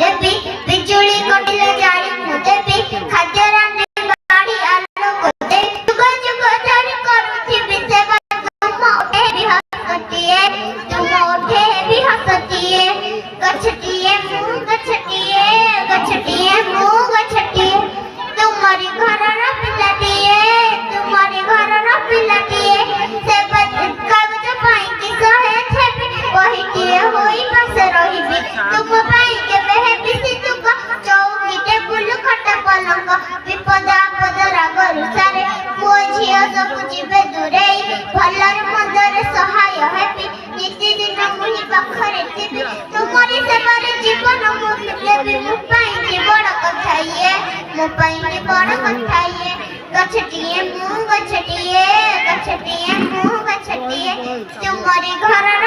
देवी बिजुली कटिले जाली मु देवी खाद्य रांधि बाड़ी आलोक दे जुग जुग धरि करूथि सेवा तुम ओठे भी हसतिए तुम ओठे भी हसतिए गछटिए मु गछटिए मु गछटिए तुम्हारी घरर पिलाटिए तुम्हारी घरर पिलाटिए से कागज पाई कि सहे छेबी वही किए होई बसे रहिबी तुम पाई के बेहेबी सितुक चौकी टेबुल खट पलंग विपद आपद राग रुसारे मो झियो सब जीवे दूरेई भलर मंदर सहाय हेबी नित्य दिन मुहि पाखरे थिबी तुमरी सेवारे जीवन मु लेबी मु पाई कि बड़ कथाइए मु पाई कि बड़ कथाइए गछटिए मु गछटिए मु गछटिए तुम्हारी घर